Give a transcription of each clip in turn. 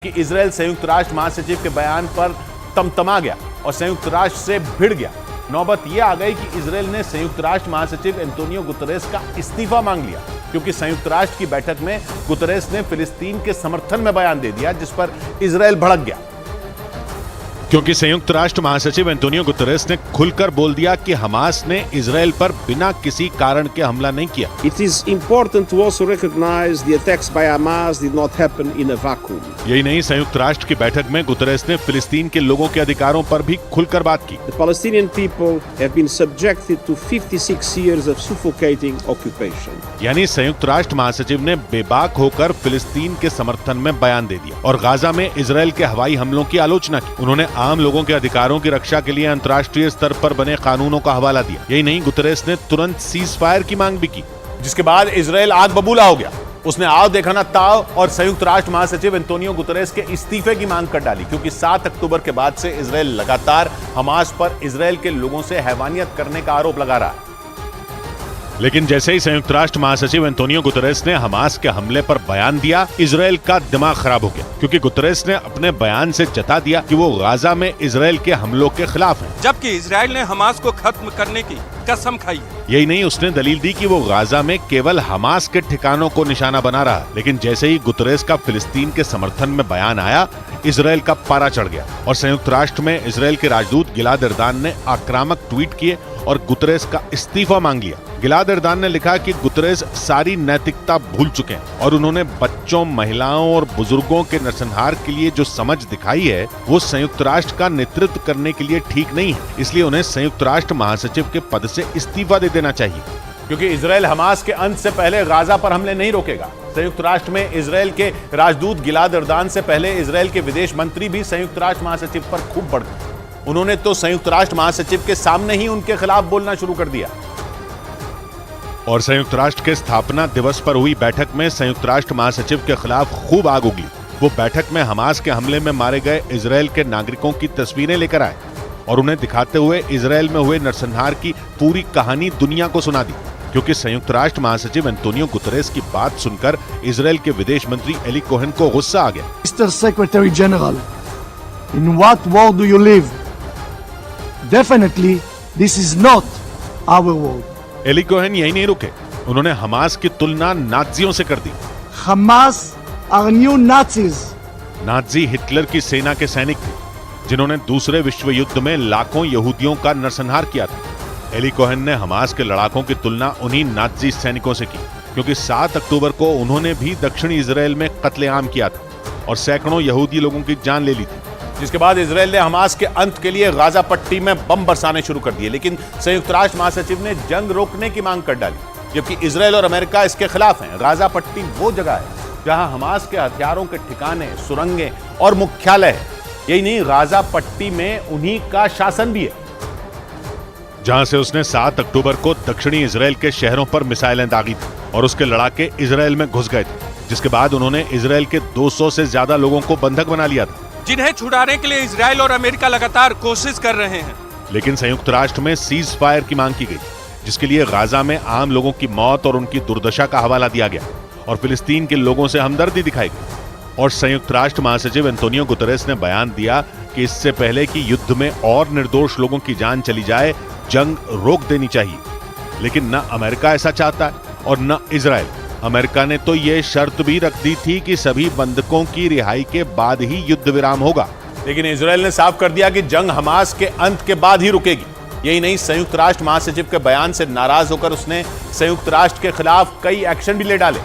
कि इजराइल संयुक्त राष्ट्र महासचिव के बयान पर तमतमा गया और संयुक्त राष्ट्र से भिड़ गया। नौबत यह आ गई कि इजराइल ने संयुक्त राष्ट्र महासचिव एंटोनियो गुतरेस का इस्तीफा मांग लिया, क्योंकि संयुक्त राष्ट्र की बैठक में गुतरेस ने फिलिस्तीन के समर्थन में बयान दे दिया, जिस पर इजराइल भड़क गया। क्योंकि संयुक्त राष्ट्र महासचिव एंटोनियो गुतरेस ने खुलकर बोल दिया कि हमास ने इजराइल पर बिना किसी कारण के हमला नहीं किया। It is important to also recognize the attacks by Hamas did not happen in a vacuum. यही नहीं, संयुक्त राष्ट्र की बैठक में गुतरेस ने फिलिस्तीन के लोगों के अधिकारों पर भी खुलकर बात की। The Palestinian people have been subjected to 56 years of suffocating occupation. यानी संयुक्त राष्ट्र महासचिव ने बेबाक होकर फिलिस्तीन के समर्थन में बयान दे दिया और गाजा में इजराइल के हवाई हमलों की आलोचना की। उन्होंने आम लोगों के अधिकारों की रक्षा के लिए अंतर्राष्ट्रीय स्तर पर बने कानूनों का हवाला दिया। यही नहीं, गुतरेस ने तुरंत सीज फायर की मांग भी की, जिसके बाद इजराइल आग बबूला हो गया। उसने आओ देखा ना ताव और संयुक्त राष्ट्र महासचिव एंटोनियो गुतरेस के इस्तीफे की मांग कर डाली, क्योंकि 7 अक्टूबर के बाद से इजराइल लगातार हमास पर इजराइल के लोगों से हैवानियत करने का आरोप लगा रहा है। लेकिन जैसे ही संयुक्त राष्ट्र महासचिव एंटोनियो गुतरेस ने हमास के हमले पर बयान दिया, इजराइल का दिमाग खराब हो गया, क्योंकि गुतरेस ने अपने बयान से जता दिया कि वो गाजा में इजराइल के हमलों के खिलाफ है, जबकि इजराइल ने हमास को खत्म करने की कसम खाई है। यही नहीं, उसने दलील दी कि वो गाजा में केवल हमास के ठिकानों को निशाना बना रहा है। लेकिन जैसे ही गुतरेस का फिलिस्तीन के समर्थन में बयान आया, इजराइल का पारा चढ़ गया और संयुक्त राष्ट्र में इजराइल के राजदूत गिलाद एरदान ने आक्रामक ट्वीट किए और गुतरेस का इस्तीफा मांग लिया। गिलाद एरदान ने लिखा कि गुतरेस सारी नैतिकता भूल चुके हैं और उन्होंने बच्चों, महिलाओं और बुजुर्गों के नरसंहार के लिए जो समझ दिखाई है, वो संयुक्त राष्ट्र का नेतृत्व करने के लिए ठीक नहीं है। इसलिए उन्हें संयुक्त राष्ट्र महासचिव के पद से इस्तीफा दे देना चाहिए, क्योंकि इजराइल हमास के अंत से पहले गाजा पर हमले नहीं रोकेगा। संयुक्त राष्ट्र में इजराइल के राजदूत गिलाद एरदान से पहले इजराइल के विदेश मंत्री भी संयुक्त राष्ट्र महासचिव पर खूब भड़के। उन्होंने तो संयुक्त राष्ट्र महासचिव के सामने ही उनके खिलाफ बोलना शुरू कर दिया। और संयुक्त राष्ट्र के स्थापना दिवस पर हुई बैठक में संयुक्त राष्ट्र महासचिव के खिलाफ खूब आग उगली। वो बैठक में हमास के हमले में मारे गए इजराइल के नागरिकों की तस्वीरें लेकर आए और उन्हें दिखाते हुए इजराइल में हुए नरसंहार की पूरी कहानी दुनिया को सुना दी। क्योंकि संयुक्त राष्ट्र महासचिव एंटोनियो गुतरेस की बात सुनकर इजराइल के विदेश मंत्री एली कोहेन को गुस्सा आ गया। Mr. Secretary General, in what world do you live? Definitely, this is not our world. Eli Cohen यही नहीं रुके, उन्होंने हमास की तुलना नाज़ियों से कर दी। Hamas are new Nazis. Nazi Hitler की सेना के सैनिक थे, जिन्होंने दूसरे विश्व युद्ध में लाखों यहूदियों का नरसंहार किया था। एली कोहेन ने हमास के लड़ाकों की तुलना उन्हीं नाज़ी सैनिकों से की, क्योंकि 7 अक्टूबर को उन्होंने भी दक्षिणी इजराइल में कत्लेआम किया था और सैकड़ों यहूदी लोगों की जान ले ली थी। जिसके बाद इजराइल ने हमास के अंत के लिए गाजा पट्टी में बम बरसाने शुरू कर दिए। लेकिन संयुक्त राष्ट्र महासचिव ने जंग रोकने की मांग कर डाली, जबकि इजराइल और अमेरिका इसके खिलाफ हैं। गाजा पट्टी वो जगह है जहां हमास के हथियारों के ठिकाने, सुरंगें और मुख्यालय है। यही नहीं, गाजा पट्टी में उन्हीं का शासन भी है, जहां से उसने 7 अक्टूबर को दक्षिणी इजराइल के शहरों पर मिसाइलें दागी थी और उसके लड़ाके इजराइल में घुस गए थे, जिसके बाद उन्होंने इजराइल के 200 से ज्यादा लोगों को बंधक बना लिया था, जिन्हें छुड़ाने के लिए इजराइल और अमेरिका लगातार कोशिश कर रहे हैं। लेकिन संयुक्त राष्ट्र में सीज फायर की मांग की गई, जिसके लिए गाजा में आम लोगों की मौत और उनकी दुर्दशा का हवाला दिया गया और फिलिस्तीन के लोगों से हमदर्दी दिखाई गई। और संयुक्त राष्ट्र महासचिव एंटोनियो गुतरेस ने बयान दिया कि इससे पहले कि युद्ध में और निर्दोष लोगों की जान चली जाए, जंग रोक देनी चाहिए। लेकिन न अमेरिका ऐसा चाहता है और न इजराइल। अमेरिका ने तो ये शर्त भी रख दी थी कि सभी बंधकों की रिहाई के बाद ही युद्ध विराम होगा। लेकिन इजराइल ने साफ कर दिया कि जंग हमास के अंत के बाद ही रुकेगी। यही नहीं, संयुक्त राष्ट्र महासचिव के बयान से नाराज होकर उसने संयुक्त राष्ट्र के खिलाफ कई एक्शन भी ले डाले।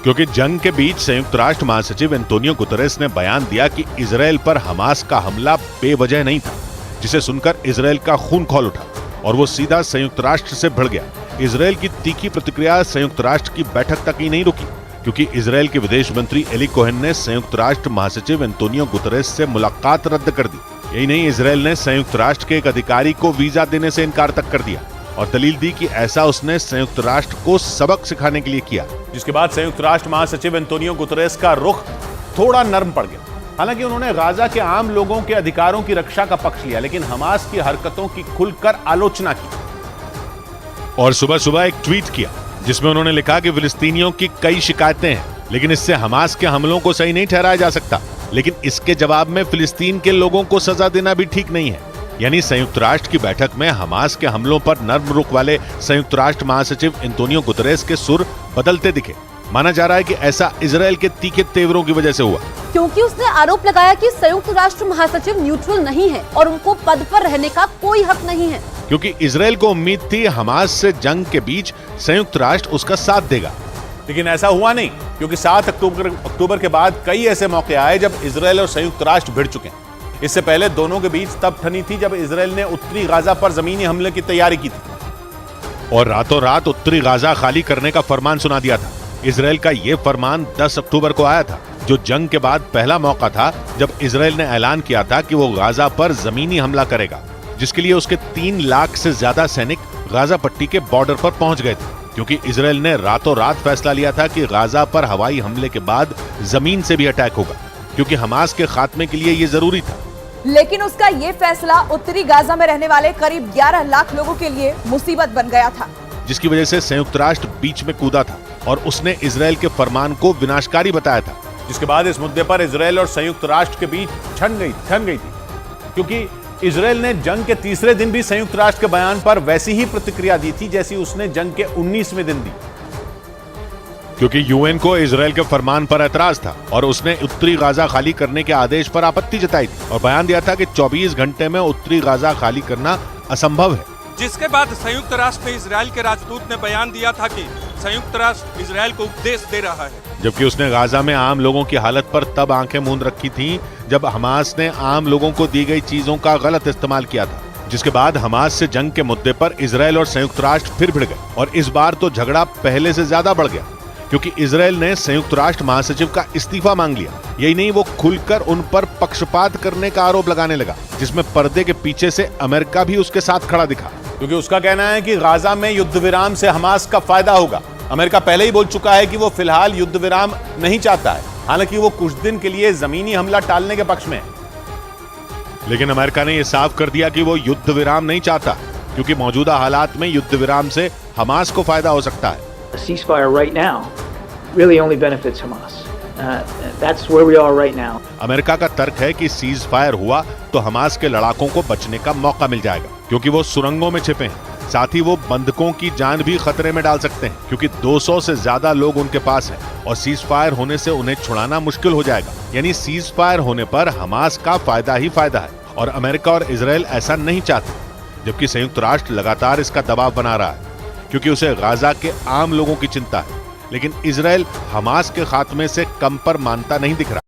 क्योंकि जंग के बीच संयुक्त राष्ट्र महासचिव एंटोनियो गुतरेस ने बयान दिया कि इजराइल पर हमास का हमला बेवजह नहीं था, जिसे सुनकर इजराइल का खून खौल उठा और वो सीधा संयुक्त राष्ट्र से भिड़ गया। इजराइल की तीखी प्रतिक्रिया संयुक्त राष्ट्र की बैठक तक ही नहीं रुकी, क्योंकि इजराइल के विदेश मंत्री एली कोहेन ने संयुक्त राष्ट्र महासचिव एंटोनियो गुतरेस से मुलाकात रद्द कर दी। यही नहीं, इजराइल ने संयुक्त राष्ट्र के एक अधिकारी को वीजा देने से इनकार तक कर दिया और दलील दी कि ऐसा उसने संयुक्त राष्ट्र को सबक सिखाने के लिए किया। जिसके बाद संयुक्त राष्ट्र महासचिव एंटोनियो गुतरेस का रुख थोड़ा नर्म पड़ गया। हालांकि उन्होंने गाजा के आम लोगों के अधिकारों की रक्षा का पक्ष लिया, लेकिन हमास की हरकतों की खुलकर आलोचना की और सुबह सुबह एक ट्वीट किया, जिसमें उन्होंने लिखा कि फिलिस्तीनियों की कई शिकायतें हैं लेकिन इससे हमास के हमलों को सही नहीं ठहराया जा सकता। लेकिन इसके जवाब में फिलिस्तीन के लोगों को सजा देना भी ठीक नहीं है। यानी संयुक्त राष्ट्र की बैठक में हमास के हमलों पर नर्म रुख वाले संयुक्त राष्ट्र महासचिव एंटोनियो गुतरेस के सुर बदलते दिखे। माना जा रहा है कि ऐसा इजराइल के तीखे तेवरों की वजह से हुआ, क्योंकि उसने आरोप लगाया कि संयुक्त राष्ट्र महासचिव न्यूट्रल नहीं है और उनको पद पर रहने का कोई हक नहीं है। क्योंकि इजराइल को उम्मीद थी हमास से जंग के बीच संयुक्त राष्ट्र उसका साथ देगा। लेकिन ऐसा हुआ नहीं, क्योंकि 7 अक्टूबर के बाद कई ऐसे मौके आए जब इजराइल और संयुक्त राष्ट्र भिड़ चुके हैं। इससे पहले दोनों के बीच तब ठनी थी जब इजराइल ने उत्तरी गाजा पर जमीनी हमले की तैयारी की थी और रातों रात उत्तरी गाजा खाली करने का फरमान सुना दिया था। इजराइल का यह फरमान 10 अक्टूबर को आया था, जो जंग के बाद पहला मौका था जब इजराइल ने ऐलान किया था कि वो गाजा पर जमीनी हमला करेगा, जिसके लिए उसके 3 लाख से ज्यादा सैनिक गाजा पट्टी के बॉर्डर पर पहुंच गए थे। क्योंकि इजराइल ने रातों रात फैसला लिया था कि गाजा पर हवाई हमले के बाद जमीन से भी अटैक होगा, क्योंकि हमास के खात्मे के लिए ये जरूरी था। लेकिन उसका ये फैसला उत्तरी गाजा में रहने वाले करीब 11 लाख लोगों के लिए मुसीबत बन गया था, जिसकी वजह से संयुक्त राष्ट्र बीच में कूदा था और उसने इजराइल के फरमान को विनाशकारी बताया था। जिसके बाद इस मुद्दे पर इजराइल और संयुक्त राष्ट्र के बीच ठन गई थी, क्योंकि इजराइल ने जंग के तीसरे दिन भी संयुक्त राष्ट्र के बयान पर वैसी ही प्रतिक्रिया दी थी जैसी उसने जंग के 19वें दिन दी, क्योंकि यूएन को इजराइल के फरमान पर एतराज था और उसने उत्तरी गाजा खाली करने के आदेश पर आपत्ति जताई थी और बयान दिया था कि 24 घंटे में उत्तरी गाजा खाली करना असंभव है। जिसके बाद संयुक्त राष्ट्र में इजराइल के राजदूत ने बयान दिया था कि संयुक्त राष्ट्र इजराइल को उपदेश दे रहा है, जबकि उसने गाजा में आम लोगों की हालत पर तब आंखें मूंद रखी थीं जब हमास ने आम लोगों को दी गई चीजों का गलत इस्तेमाल किया था। जिसके बाद हमास से जंग के मुद्दे पर इजराइल और संयुक्त राष्ट्र फिर भिड़ गए और इस बार तो झगड़ा पहले से ज्यादा बढ़ गया, क्योंकि इजराइल ने संयुक्त राष्ट्र महासचिव का इस्तीफा मांग लिया। यही नहीं, वो खुलकर उन पर पक्षपात करने का आरोप लगाने लगा, जिसमें पर्दे के पीछे से अमेरिका भी उसके साथ खड़ा दिखा, क्योंकि उसका कहना है कि गाजा में युद्ध विराम से हमास का फायदा होगा। अमेरिका पहले ही बोल चुका है कि वो फिलहाल युद्ध विराम नहीं चाहता है, हालांकि वो कुछ दिन के लिए जमीनी हमला टालने के पक्ष में है। लेकिन अमेरिका ने यह साफ कर दिया कि वो युद्ध विराम नहीं चाहता, क्योंकि मौजूदा हालात में युद्ध विराम से हमास को फायदा हो सकता है। A ceasefire right now really only benefits Hamas. That's where we are right now. America का तर्क है कि सीज फायर हुआ तो हमास के लड़ाकों को बचने का मौका मिल जाएगा, क्योंकि वो सुरंगों में छिपे हैं। साथ ही वो बंधकों की जान भी खतरे में डाल सकते हैं, क्योंकि 200 से ज्यादा लोग उनके पास हैं और सीज फायर होने से उन्हें छुड़ाना मुश्किल हो जाएगा। यानी सीज फायर होने पर हमास का फायदा ही फायदा है और अमेरिका और इजराइल ऐसा नहीं चाहते, जबकि संयुक्त राष्ट्र लगातार इसका दबाव बना रहा है, क्योंकि उसे गाजा के आम लोगों की चिंता है। लेकिन इजराइल हमास के खात्मे से कम पर मानता नहीं दिख रहा।